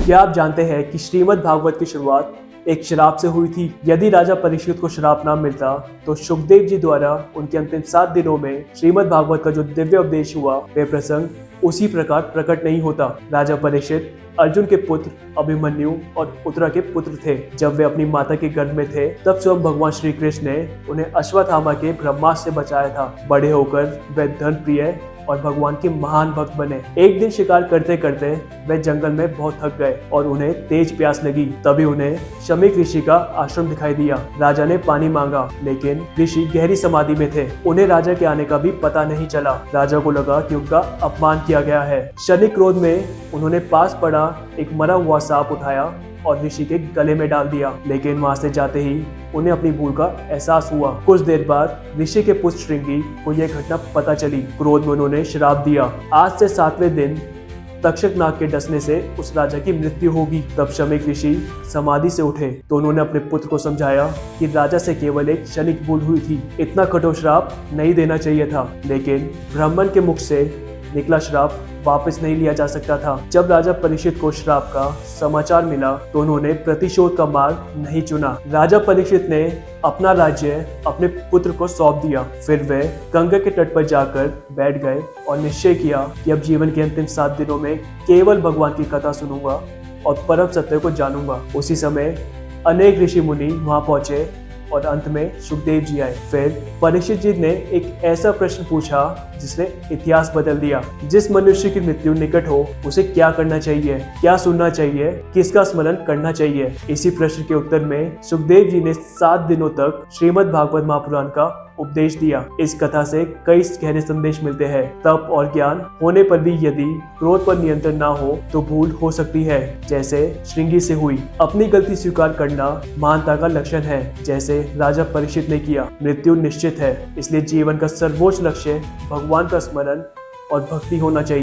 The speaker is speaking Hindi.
क्या आप जानते हैं कि श्रीमद् भागवत की शुरुआत एक श्राप से हुई थी? यदि राजा परीक्षित को श्राप ना मिलता तो सुखदेव जी द्वारा उनके अंतिम 7 दिनों में श्रीमद् भागवत का जो दिव्य उपदेश हुआ वह प्रसंग उसी प्रकार प्रकट नहीं होता। राजा परीक्षित अर्जुन के पुत्र अभिमन्यु और उत्तरा के पुत्र थे। जब वे अपनी माता के गर्भ में थे तब स्वयं भगवान श्री कृष्ण ने उन्हें अश्वत्थामा के ब्रह्मास्त्र से बचाया था। बड़े होकर वे धन प्रिय और भगवान के महान भक्त बने। एक दिन शिकार करते करते वे जंगल में बहुत थक गए और उन्हें तेज प्यास लगी। तभी उन्हें शमीक ऋषि का आश्रम दिखाई दिया। राजा ने पानी मांगा लेकिन ऋषि गहरी समाधि में थे। उन्हें राजा के आने का भी पता नहीं चला। राजा को लगा कि उनका अपमान किया गया है। क्षणिक क्रोध में उन्होंने पास पड़ा एक मरा हुआ सांप उठाया और ऋषि के गले में डाल दिया, लेकिन वहां से जाते ही उन्हें अपनी भूल का एहसास हुआ। कुछ देर बाद ऋषि के पुत्र श्रृंगी को यह घटना पता चली। क्रोध में उन्होंने श्राप दिया, आज से 7वें दिन तक्षक नाग के डसने से उस राजा की मृत्यु होगी। तब शमीक ऋषि समाधि से उठे तो उन्होंने अपने पुत्र को समझाया कि राजा से केवल एक क्षणिक भूल हुई थी, इतना कठोर श्राप नहीं देना चाहिए था। लेकिन ब्राह्मण के मुख से निकला श्राप वापस नहीं लिया जा सकता था। जब राजा परीक्षित को श्राप का समाचार मिला तो उन्होंने प्रतिशोध का मार्ग नहीं चुना। राजा परीक्षित ने अपना राज्य अपने पुत्र को सौंप दिया। फिर वे गंगा के तट पर जाकर बैठ गए और निश्चय किया कि अब जीवन के अंतिम 7 दिनों में केवल भगवान की कथा सुनूंगा और परम सत्य को जानूंगा। उसी समय अनेक ऋषि मुनि वहां पहुंचे और अंत में सुखदेव जी आए। फिर परीक्षित जी ने एक ऐसा प्रश्न पूछा जिसने इतिहास बदल दिया। जिस मनुष्य की मृत्यु निकट हो उसे क्या करना चाहिए, क्या सुनना चाहिए, किसका स्मरण करना चाहिए? इसी प्रश्न के उत्तर में सुखदेव जी ने 7 दिनों तक श्रीमद् भागवत महापुराण का उपदेश दिया। इस कथा से कई गहरे संदेश मिलते हैं। तप और ज्ञान होने पर भी यदि क्रोध पर नियंत्रण ना हो तो भूल हो सकती है, जैसे श्रृंगी से हुई। अपनी गलती स्वीकार करना महानता का लक्षण है, जैसे राजा परीक्षित ने किया। मृत्यु निश्चित है, इसलिए जीवन का सर्वोच्च लक्ष्य भगवान का स्मरण और भक्ति होना चाहिए।